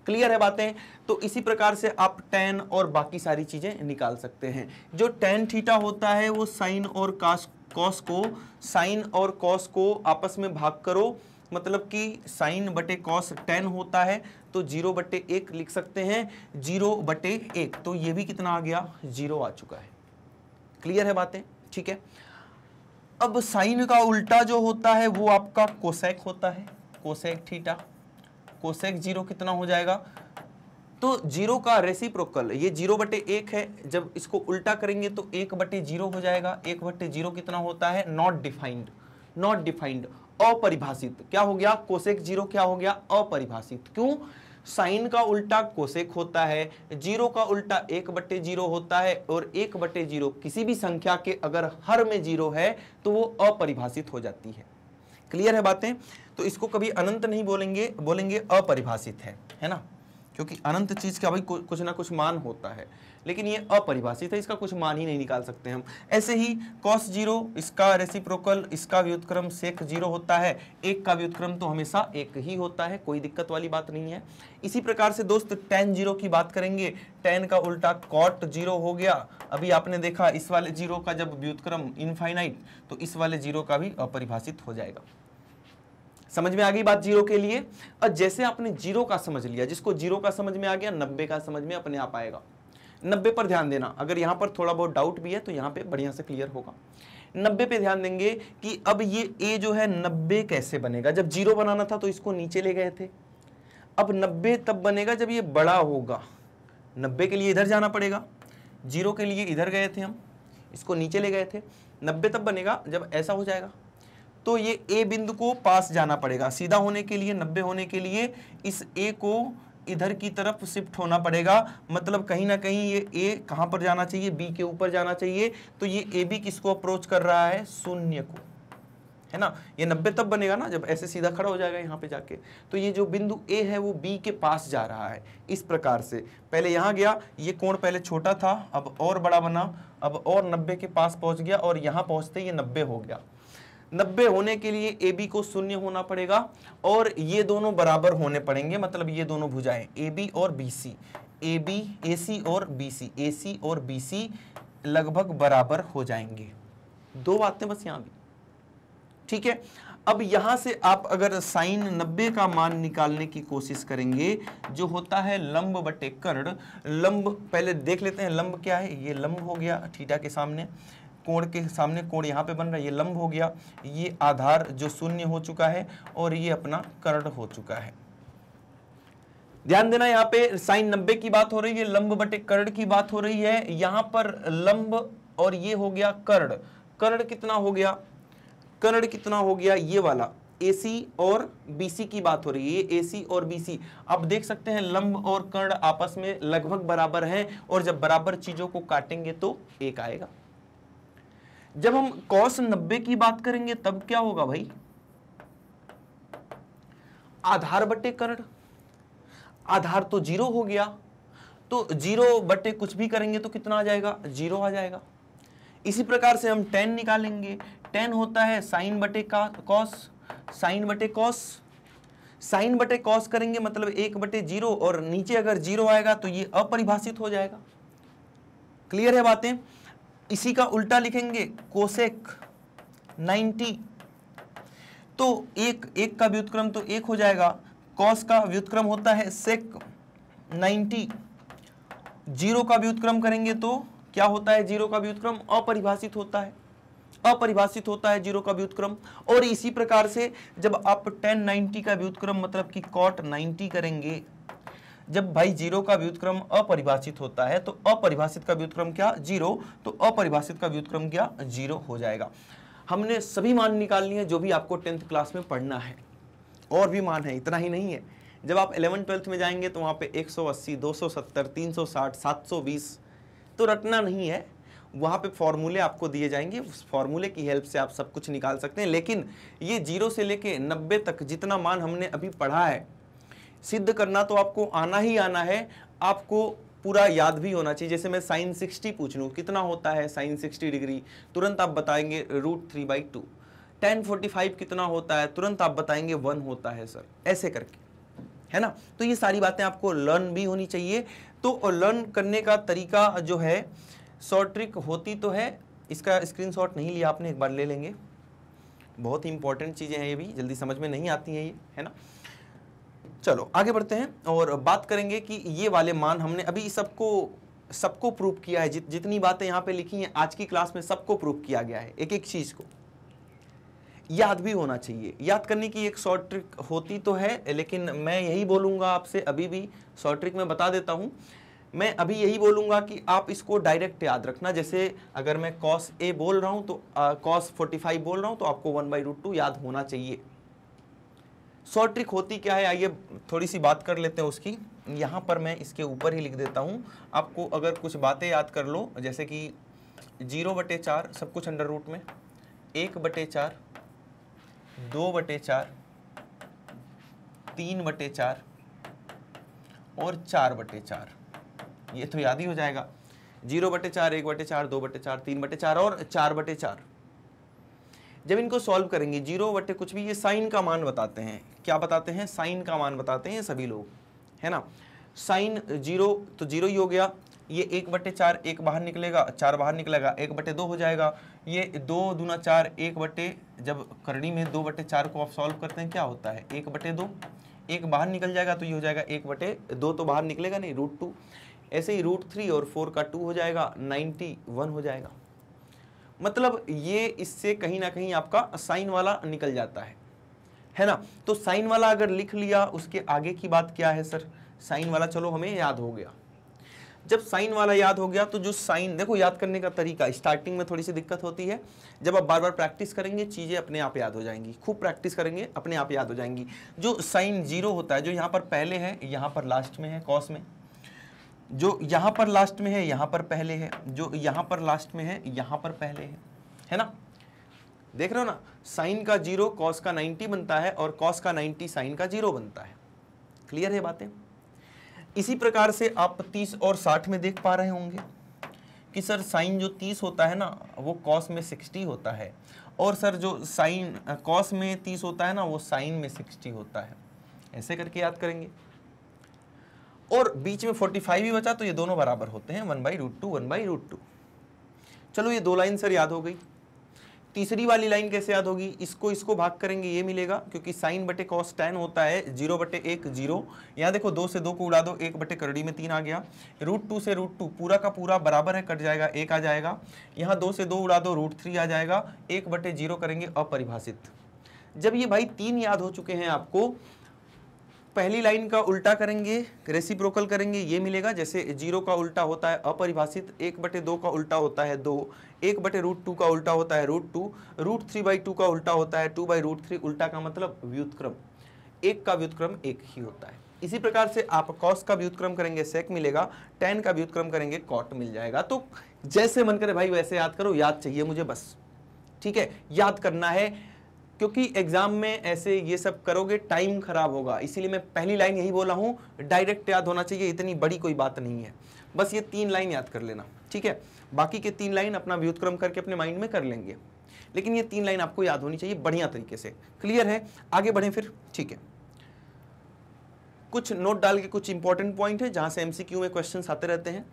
क्लियर है बातें? तो इसी प्रकार से आप tan और बाकी सारी चीजें निकाल सकते हैं। जो tan थीटा होता है वो साइन और कॉस को, साइन और कॉस को आपस में भाग करो, मतलब कि साइन बटे कॉस tan होता है तो 0 बटे 1 लिख सकते हैं, 0 बटे 1, तो ये भी कितना आ गया, 0 आ चुका है। क्लियर है बातें? ठीक है। अब साइन का उल्टा जो होता है वो आपका कोसेक होता है, कोसेक थीटा, कोसेक 0 कितना हो जाएगा, तो 0 का रेसिप्रोकल, ये 0 बटे 1 है, जब इसको उल्टा करेंगे तो 1 बटे 0 हो जाएगा। 1 बटे 0 कितना होता है, नॉट डिफाइंड, नॉट डिफाइंड, अपरिभाषित। क्या हो गया, कोसेक 0 क्या हो गया, अपरिभाषित। क्यों, साइन का उल्टा कोसेक होता है, 0 का उल्टा 1 बटे 0 होता है, और 1 बटे 0 किसी भी संख्या के अगर हर में 0 है तो वो अपरिभाषित हो जाती है। क्लियर है बातें? तो इसको कभी अनंत नहीं बोलेंगे, बोलेंगे अपरिभाषित है ना, क्योंकि अनंत चीज का भाई कुछ ना कुछ मान होता है, लेकिन ये अपरिभाषित है, इसका कुछ मान ही नहीं निकाल सकते हम। ऐसे ही cos 0, इसका रेसिप्रोकल, इसका व्युत्क्रम sec 0 होता है, एक का व्युत्क्रम तो हमेशा एक ही होता है, कोई दिक्कत वाली बात नहीं है। इसी प्रकार से दोस्त tan 0 की बात करेंगे, tan का उल्टा cot 0 हो गया। अभी आपने देखा इस वाले 0 का जब व्युत्क्रम इनफाइनाइट तो इस वाले 0 का भी अपरिभाषित हो जाएगा। समझ में आ गई बात 0 के लिए? और जैसे आपने 0 का समझ लिया, जिसको 0 का समझ में आ गया 90 का समझ में अपने आप आएगा। 90 पर ध्यान देना, अगर यहां पर थोड़ा बहुत डाउट भी है तो यहां पे बढ़िया से क्लियर होगा। 90 पे ध्यान देंगे कि अब ये a जो है 90 कैसे बनेगा, जब 0 बनाना था तो इसको नीचे ले गए थे, अब 90 तब बनेगा जब ये बड़ा होगा। 90 के लिए इधर जाना पड़ेगा, 0 के लिए इधर गए थे हम, इसको नीचे ले गए थे। 90 तब बनेगा जब ऐसा हो जाएगा, तो ये a बिंदु को पास जाना पड़ेगा। सीधा होने के लिए, 90 होने के लिए इस a को इधर की तरफ शिफ्ट होना पड़ेगा, मतलब कहीं ना कहीं ये ए कहां पर जाना चाहिए, बी के ऊपर जाना चाहिए। तो ये ए बी किसको अप्रोच कर रहा है, शून्य को, है ना। ये 90 तब बनेगा ना जब ऐसे सीधा खड़ा हो जाएगा यहाँ पे जाके। तो ये जो बिंदु ए है वो बी के पास जा रहा है इस प्रकार से। पहले यहाँ गया, ये कोण पहले छोटा था, अब और बड़ा बना, अब और 90 के पास पहुंच गया, और यहाँ पहुंचते ये 90 हो गया। 90 होने के लिए ए बी को शून्य होना पड़ेगा, और ये दोनों बराबर होने पड़ेंगे, मतलब ये दोनों भुजाएं ए बी और बी सी, ए बी ए सी और बी सी, ए सी और बी सी लगभग बराबर हो जाएंगे। दो बातें बस यहाँ भी, ठीक है। अब यहां से आप अगर साइन 90 का मान निकालने की कोशिश करेंगे, जो होता है लंब बटे कर्ण, लंब पहले देख लेते हैं लंब क्या है। ये लंब हो गया थीटा के सामने, कोण के सामने कोण यहाँ पे बन रहा है, ये लंब हो गया, ये आधार जो शून्य हो चुका है, और ये अपना कर्ण हो चुका है। ध्यान देना, यहाँ पे साइन 90 की बात हो रही है, लंब बटे कर्ण की बात हो रही है। यहाँ पर लंब और ये हो गया कर्ण, कर्ण कितना हो गया, कर्ण कितना हो गया, ये वाला AC और BC की बात हो रही है, AC और BC। आप देख सकते हैं लंब और कर्ण आपस में लगभग बराबर हैं, और जब बराबर चीजों को काटेंगे तो एक आएगा। जब हम cos 90 की बात करेंगे तब क्या होगा भाई, आधार बटे कर्ण, आधार तो 0 हो गया, तो 0 बटे कुछ भी करेंगे तो कितना आ जाएगा, 0 आ जाएगा। इसी प्रकार से हम tan निकालेंगे, tan होता है साइन बटे का कॉस, साइन बटे कॉस, साइन बटे कॉस करेंगे मतलब 1 बटे 0, और नीचे अगर 0 आएगा तो ये अपरिभाषित हो जाएगा। क्लियर है बातें। इसी का उल्टा लिखेंगे कोसेक 90, तो एक का व्युत्क्रम तो 1 हो जाएगा, कॉस का व्युत्क्रम होता है सेक 90, 0 का व्युत्क्रम करेंगे तो क्या होता है, 0 का व्युत्क्रम अपरिभाषित होता है, अपरिभाषित होता है 0 का व्युत्क्रम। और इसी प्रकार से जब आप tan 90 का व्युत्क्रम मतलब कि cot 90 करेंगे, जब भाई 0 का व्युत्क्रम अपरिभाषित होता है तो अपरिभाषित का व्युत्क्रम क्या, 0, तो अपरिभाषित का व्युत्क्रम क्या, 0 हो जाएगा। हमने सभी मान निकाल लिए जो भी आपको 10th क्लास में पढ़ना है, और भी मान है, इतना ही नहीं है। जब आप 11th-12th में जाएंगे तो वहाँ पे 180, 270, 360, 720 तो रटना नहीं है, वहाँ पे फॉर्मूले आपको दिए जाएंगे, उस फॉर्मूले की हेल्प से आप सब कुछ निकाल सकते हैं। लेकिन ये 0 से लेके 90 तक जितना मान हमने अभी पढ़ा है, सिद्ध करना तो आपको आना ही आना है, आपको पूरा याद भी होना चाहिए। जैसे मैं साइन 60 पूछ लूँ कितना होता है साइन 60 डिग्री, तुरंत आप बताएंगे √3/2। tan 45 कितना होता है, तुरंत आप बताएंगे 1 होता है सर, ऐसे करके, है ना। तो ये सारी बातें आपको लर्न भी होनी चाहिए। तो लर्न करने का तरीका जो है, शॉर्ट ट्रिक होती तो है, इसका स्क्रीनशॉट नहीं लिया आपने, एक बार ले लेंगे, बहुत ही इंपॉर्टेंट चीज़ें हैं ये भी, जल्दी समझ में नहीं आती हैं ये, है ना। चलो आगे बढ़ते हैं और बात करेंगे कि ये वाले मान हमने अभी सबको प्रूव किया है, जितनी बातें यहाँ पे लिखी हैं आज की क्लास में सबको प्रूव किया गया है। एक एक चीज़ को याद भी होना चाहिए, याद करने की एक शॉर्ट ट्रिक होती तो है, लेकिन मैं यही बोलूँगा आपसे, अभी भी शॉर्ट ट्रिक मैं बता देता हूँ, मैं अभी यही बोलूँगा कि आप इसको डायरेक्ट याद रखना। जैसे अगर मैं cos A बोल रहा हूँ तो cos 45 बोल रहा हूँ तो आपको 1/√2 याद होना चाहिए। शॉर्ट ट्रिक होती क्या है, आइए थोड़ी सी बात कर लेते हैं उसकी। यहाँ पर मैं इसके ऊपर ही लिख देता हूँ, आपको अगर कुछ बातें याद कर लो, जैसे कि 0/4 सब कुछ अंडर रूट में, 1/4, 2/4, 3/4 और 4/4, ये तो याद ही हो जाएगा। 0/4, 1/4, 2/4, 3/4 और 4/4। जब इनको सॉल्व करेंगे 0 कुछ भी, ये साइन का मान बताते हैं, क्या बताते हैं, साइन का मान बताते हैं सभी लोग, है ना। साइन 0 तो 0 ही हो गया, ये 1/4, 1 बाहर निकलेगा, 4 बाहर निकलेगा, 1/2 हो जाएगा। ये 2 दूना 4, 1 जब करनी में 2/4 को आप सॉल्व करते हैं क्या होता है, 1/2, 1 बाहर निकल जाएगा तो ये हो जाएगा 1/2, तो बाहर निकलेगा नहीं, √2। ऐसे ही √3 और 4 का 2 हो जाएगा, 91 हो जाएगा। मतलब ये इससे कहीं ना कहीं आपका साइन वाला निकल जाता है ना। तो साइन वाला अगर लिख लिया, उसके आगे की बात क्या है सर, साइन वाला चलो हमें याद हो गया। जब साइन वाला याद हो गया तो जो साइन, देखो याद करने का तरीका स्टार्टिंग में थोड़ी सी दिक्कत होती है, जब आप बार बार प्रैक्टिस करेंगे चीजें अपने आप याद हो जाएंगी, खूब प्रैक्टिस करेंगे अपने आप याद हो जाएंगी। जो साइन 0 होता है, जो यहाँ पर पहले है यहाँ पर लास्ट में है कॉस में, जो यहाँ पर लास्ट में है यहाँ पर पहले है, जो यहाँ पर लास्ट में है यहाँ पर पहले है ना, देख रहे हो ना। साइन का 0 कॉस का 90 बनता है और कॉस का 90 साइन का 0 बनता है। क्लियर है बातें। इसी प्रकार से आप 30 और 60 में देख पा रहे होंगे कि सर साइन जो 30 होता है ना वो कॉस में 60 होता है, और सर जो साइन कॉस में 30 होता है ना वो साइन में 60 होता है। ऐसे करके याद करेंगे। और बीच में 45 ही बचा तो ये दोनों बराबर होते हैं 1/√2 1/√2। चलो ये 2 लाइन सर याद हो गई। तीसरी वाली लाइन कैसे याद होगी, इसको भाग करेंगे ये मिलेगा, क्योंकि साइन बटे कॉस tan होता है 0/1 0। यहाँ देखो 2 से 2 को उड़ा दो, 1 बटे करड़ी में 3 आ गया। √2 से √2 पूरा का पूरा बराबर है, कट जाएगा 1 आ जाएगा। यहाँ 2 से 2 उड़ा दो, √3 आ जाएगा। 1/0 करेंगे अपरिभाषित। जब ये भाई 3 याद हो चुके हैं आपको, पहली लाइन का उल्टा करेंगे, रेसिप्रोकल करेंगे, ये मिलेगा। जैसे 0 का उल्टा होता है अपरिभाषित, 1/2 का उल्टा होता है 2, 1/√2 का उल्टा होता है √2, √3/2 का उल्टा होता है 2/√3। उल्टा का मतलब व्युत्क्रम, एक का व्युत्क्रम एक ही होता है। इसी प्रकार से आप कॉस का व्युत्क्रम करेंगे सेक मिलेगा, tan का व्युत्क्रम करेंगे कॉट मिल जाएगा। तो जैसे मन करे भाई वैसे याद करो, याद चाहिए मुझे बस, ठीक है। याद करना है, क्योंकि एग्जाम में ऐसे ये सब करोगे टाइम खराब होगा, इसीलिए मैं पहली लाइन यही बोला हूं, डायरेक्ट याद होना चाहिए, इतनी बड़ी कोई बात नहीं है। बस ये 3 लाइन याद कर लेना, ठीक है। बाकी के 3 लाइन अपना व्युत्क्रम करके अपने माइंड में कर लेंगे, लेकिन ये 3 लाइन आपको याद होनी चाहिए बढ़िया तरीके से। क्लियर है, आगे बढ़े फिर, ठीक है। कुछ नोट डाल के कुछ इंपॉर्टेंट पॉइंट है जहां से एमसीक्यू में क्वेश्चंस आते रहते हैं।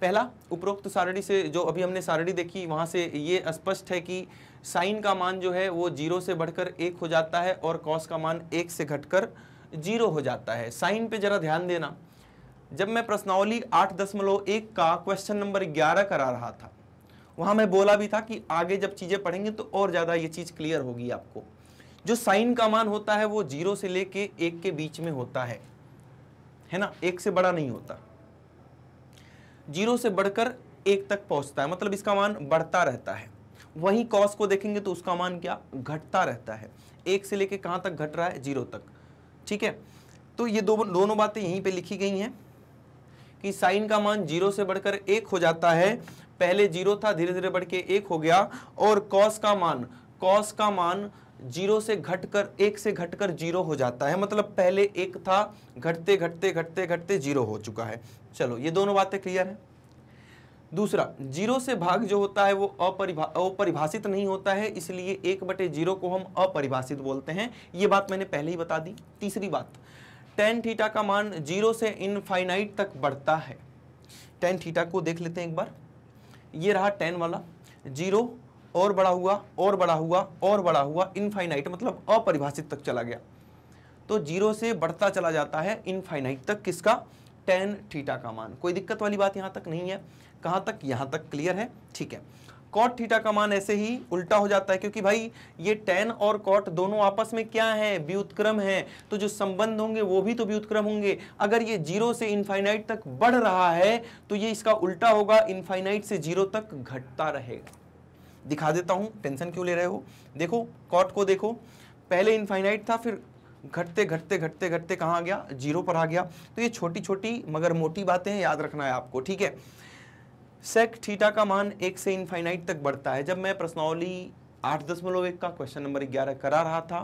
पहला, उपरोक्त सारणी से जो अभी हमने सारणी देखी वहां से ये स्पष्ट है कि साइन का मान जो है वो 0 से बढ़कर 1 हो जाता है और कॉस का मान 1 से घटकर 0 हो जाता है। साइन पे जरा ध्यान देना। जब मैं प्रश्नावली 8.1 का क्वेश्चन नंबर 11 करा रहा था, वहां मैं बोला भी था कि आगे जब चीजें पढ़ेंगे तो और ज्यादा ये चीज क्लियर होगी आपको। जो साइन का मान होता है वो 0 से लेके 1 के बीच में होता है ना, 1 से बड़ा नहीं होता। 0 से बढ़कर 1 तक पहुंचता है, मतलब इसका मान बढ़ता रहता है। वहीं कॉस को देखेंगे तो उसका मान क्या, घटता रहता है। 1 से लेके कहां तक घट रहा है, 0 तक, ठीक है। तो ये दोनों बातें यहीं पे लिखी गई हैं कि साइन का मान 0 से बढ़कर 1 हो जाता है। पहले 0 था, धीरे धीरे बढ़ के 1 हो गया। और कॉस का मान 0 से घटकर 1 से घटकर 0 हो जाता है, मतलब पहले 1 था, घटते घटते घटते घटते 0 हो चुका है। चलो ये दोनों बातें क्लियर है। दूसरा, 0 से भाग जो होता है वो अपरिभाषित नहीं होता है, इसलिए 1/0 को हम अपरिभाषित बोलते हैं। ये बात मैंने पहले ही बता दी। तीसरी बात, tan थीटा का मान 0 से इनफाइनाइट तक बढ़ता है। tan थीटा को देख लेते हैं एक बार। ये रहा tan वाला, 0 और बड़ा हुआ और बड़ा हुआ और बड़ा हुआ, इनफाइनाइट मतलब अपरिभाषित तक चला गया। तो 0 से बढ़ता चला जाता है इनफाइनाइट तक, किसका, tan थीटा का मान। कोई दिक्कत वाली बात यहां तक नहीं है। कहां तक, यहां तक क्लियर है, ठीक है। cot थीटा का मान ऐसे ही उल्टा हो जाता है, क्योंकि भाई ये tan और cot दोनों आपस में क्या है, व्युत्क्रम है, तो जो संबंध होंगे वो भी तो व्युत्क्रम होंगे। अगर ये 0 से इनफाइनाइट तक बढ़ रहा है तो ये इसका उल्टा होगा, इनफाइनाइट से 0 तक घटता रहेगा। दिखा देता हूं, टेंशन क्यों ले रहे हो। देखो cot को देखो, पहले इनफाइनाइट था, फिर घटते घटते घटते घटते कहां आ गया, 0 पर आ गया। तो ये छोटी छोटी मगर मोटी बातें हैं, याद रखना है आपको, ठीक है। सेक थीटा का मान 1 से इनफाइनाइट तक बढ़ता है। जब मैं प्रश्नावली 8.1 का क्वेश्चन नंबर 11 करा रहा था,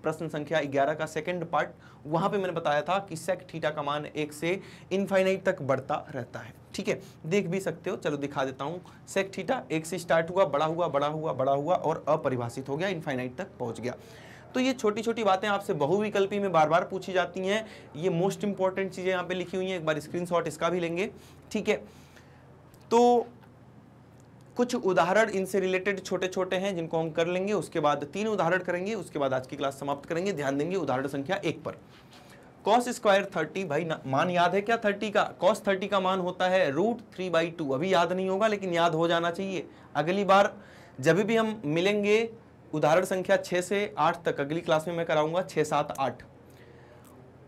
प्रश्न संख्या 11 का सेकंड पार्ट, वहां पे मैंने बताया था कि सेक थीटा का मान 1 से इनफाइनाइट तक बढ़ता रहता है, ठीक है। देख भी सकते हो, चलो दिखा देता हूं। सेक थीटा 1 से स्टार्ट हुआ, बड़ा हुआ बड़ा हुआ बड़ा हुआ और अपरिभाषित हो गया, इनफाइनाइट तक पहुंच गया। तो ये छोटी छोटी बातें आपसे बहुविकल्पी में बार बार पूछी जाती हैं। ये मोस्ट इंपॉर्टेंट चीजें यहाँ पे लिखी हुई हैं, एक बार स्क्रीनशॉट इसका भी लेंगे, ठीक है। तो कुछ उदाहरण इनसे रिलेटेड छोटे छोटे हैं जिनको हम कर लेंगे, उसके बाद 3 उदाहरण करेंगे, उसके बाद आज की क्लास समाप्त करेंगे। ध्यान देंगे उदाहरण संख्या 1 पर। cos स्क्वायर 30, भाई मान याद है क्या 30 का, cos 30 का मान होता है √3/2। अभी याद नहीं होगा लेकिन याद हो जाना चाहिए। अगली बार जब भी हम मिलेंगे, उदाहरण संख्या 6 से 8 तक अगली क्लास में मैं कराऊंगा, 6, 7, 8।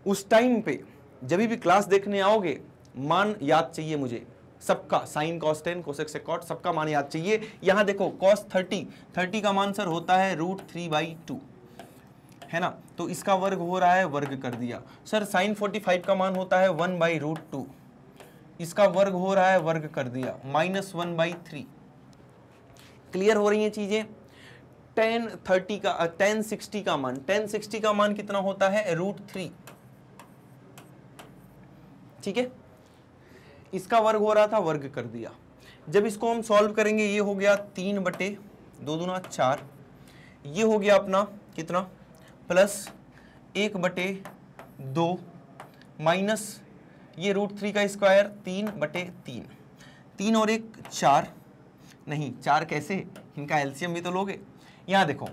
उस टाइम पे जब भी क्लास देखने आओगे, मान याद चाहिए मुझे। सबका, साइन कॉस 10 कोसेक सेकॉट सबका मान याद चाहिए। यहां देखो कॉस 30 का मान सर होता है √3/2 है ना, तो इसका वर्ग हो रहा है, वर्ग कर दिया। सर साइन 45 का मान होता है 1/√2, इसका वर्ग हो रहा है, वर्ग कर दिया, -1/3। क्लियर हो रही हैं चीजें। tan 60 का मान कितना होता है √3, ठीक है, इसका वर्ग हो रहा था, वर्ग कर दिया। जब इसको हम सॉल्व करेंगे ये हो गया 3/2 दूना 4, ये हो गया अपना कितना प्लस 1/2 माइनस ये √3 का स्क्वायर 3/3, 3 और 1 4, नहीं 4 कैसे, इनका एलसीएम भी तो लोगे। यहां देखो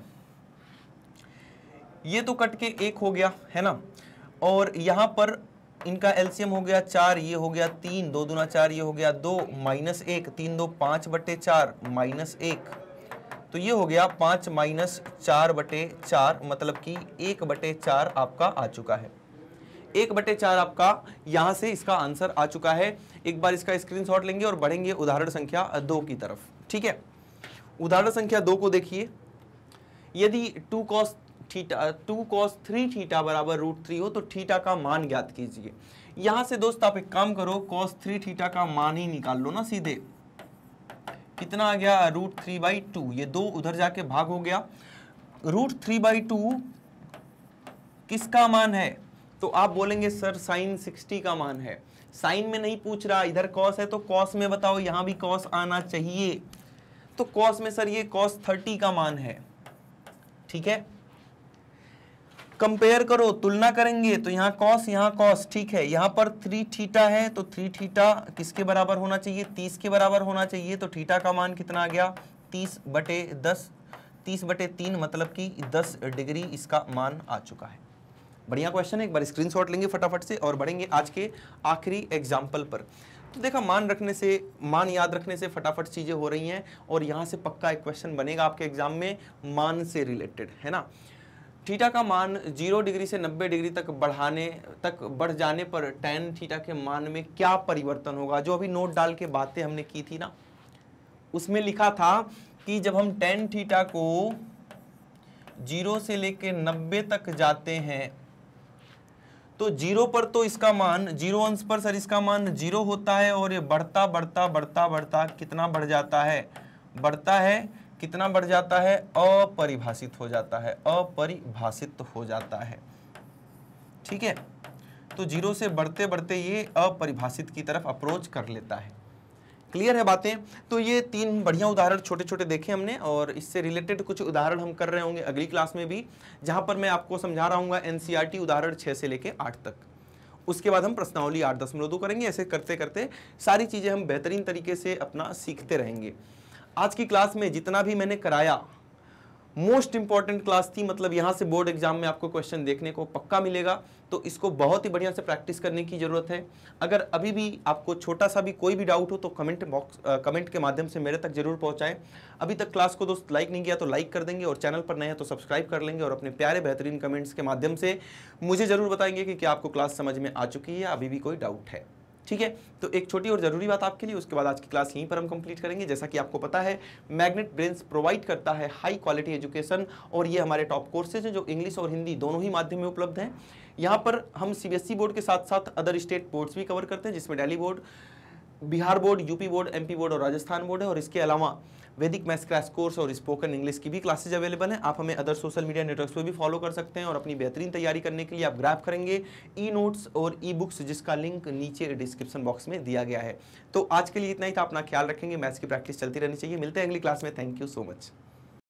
ये तो कट के 1 हो गया है ना, और यहां पर इनका एलसीएम हो गया 4, ये हो गया 3, 2 दूना 4, ये हो गया 2 माइनस 1, 3 2 5/4 माइनस 1, तो ये हो गया 5 माइनस 4/4, मतलब कि 1/4 आपका आ चुका है। 1/4 आपका यहां से इसका आंसर आ चुका है। एक बार इसका स्क्रीनशॉट लेंगे और बढ़ेंगे उदाहरण संख्या 2 की तरफ, ठीक है। उदाहरण संख्या 2 को देखिए, यदि 2 cos 3 थीटा बराबर √3 हो तो थीटा का मान ज्ञात कीजिए। यहां से दोस्त आप एक काम करो, cos 3 थीटा का मान ही निकाल लो ना सीधे, कितना आ गया √3/2, ये 2 उधर जाके भाग हो गया। √3/2 किसका मान है, तो आप बोलेंगे सर साइन 60 का मान है। साइन में नहीं पूछ रहा, इधर कॉस है तो कॉस में बताओ, यहां भी कॉस आना चाहिए, तो कॉस में सर ये cos 30 का मान है, ठीक है। कंपेयर करो, तुलना करेंगे तो यहाँ cos, ठीक है। यहाँ पर 3 थीटा है तो 3 थीटा किसके बराबर होना चाहिए, 30 के बराबर होना चाहिए, तो थीटा का मान कितना आ गया 30/10, 30/3, मतलब कि 10 डिग्री इसका मान आ चुका है। बढ़िया क्वेश्चन है, एक बार स्क्रीनशॉट लेंगे फटाफट से और बढ़ेंगे आज के आखिरी एग्जाम्पल पर। तो देखा, मान याद रखने से फटाफट चीजें हो रही हैं, और यहाँ से पक्का एक क्वेश्चन बनेगा आपके एग्जाम में मान से रिलेटेड, है ना। थीटा का मान 0 डिग्री से 90 डिग्री तक बढ़ जाने पर tan थीटा के मान में क्या परिवर्तन होगा। जो अभी नोट डाल के बातें हमने की थी ना, उसमें लिखा था कि जब हम tan थीटा को 0 से लेके 90 तक जाते हैं तो 0 पर तो इसका मान 0 अंश पर सर इसका मान 0 होता है, और ये बढ़ता बढ़ता बढ़ता बढ़ता कितना बढ़ जाता है, कितना बढ़ जाता है, अपरिभाषित हो जाता है, अपरिभाषित हो जाता है, ठीक है। तो 0 से बढ़ते बढ़ते ये अपरिभाषित की तरफ अप्रोच कर लेता है। क्लियर है बातें। तो ये 3 बढ़िया उदाहरण छोटे छोटे देखे हमने, और इससे रिलेटेड कुछ उदाहरण हम कर रहे होंगे अगली क्लास में भी, जहां पर मैं आपको समझा रहा हूँ एनसीईआरटी उदाहरण 6 से लेके 8 तक। उसके बाद हम प्रश्नावली 8.2 करेंगे। ऐसे करते करते सारी चीजें हम बेहतरीन तरीके से अपना सीखते रहेंगे। आज की क्लास में जितना भी मैंने कराया मोस्ट इंपॉर्टेंट क्लास थी, मतलब यहाँ से बोर्ड एग्जाम में आपको क्वेश्चन देखने को पक्का मिलेगा, तो इसको बहुत ही बढ़िया से प्रैक्टिस करने की जरूरत है। अगर अभी भी आपको छोटा सा भी कोई भी डाउट हो तो कमेंट के माध्यम से मेरे तक जरूर पहुंचाएं। अभी तक क्लास को दोस्त लाइक नहीं किया तो लाइक कर देंगे, और चैनल पर नए हैं तो सब्सक्राइब कर लेंगे, और अपने प्यारे बेहतरीन कमेंट्स के माध्यम से मुझे जरूर बताएंगे कि क्या आपको क्लास समझ में आ चुकी है या अभी भी कोई डाउट है, ठीक है। तो एक छोटी और जरूरी बात आपके लिए, उसके बाद आज की क्लास यहीं पर हम कंप्लीट करेंगे। जैसा कि आपको पता है मैग्नेट ब्रेन्स प्रोवाइड करता है हाई क्वालिटी एजुकेशन, और ये हमारे टॉप कोर्सेज हैं जो इंग्लिश और हिंदी दोनों ही माध्यम में उपलब्ध हैं। यहाँ पर हम सीबीएसई बोर्ड के साथ साथ अदर स्टेट बोर्ड्स भी कवर करते हैं, जिसमें Delhi board, Bihar board, UP board, MP board और राजस्थान बोर्ड है। और इसके अलावा वैदिक मैथ्स क्रैश कोर्स और स्पोकन इंग्लिश की भी क्लासेज अवेलेबल हैं। आप हमें अदर सोशल मीडिया नेटवर्क्स पे भी फॉलो कर सकते हैं, और अपनी बेहतरीन तैयारी करने के लिए आप ग्रैब करेंगे ई नोट्स और ई बुक्स, जिसका लिंक नीचे डिस्क्रिप्शन बॉक्स में दिया गया है। तो आज के लिए इतना ही था, अपना ख्याल रखेंगे, मैथ्स की प्रैक्टिस चलती रहनी चाहिए। मिलते हैं अगली क्लास में। Thank you so much.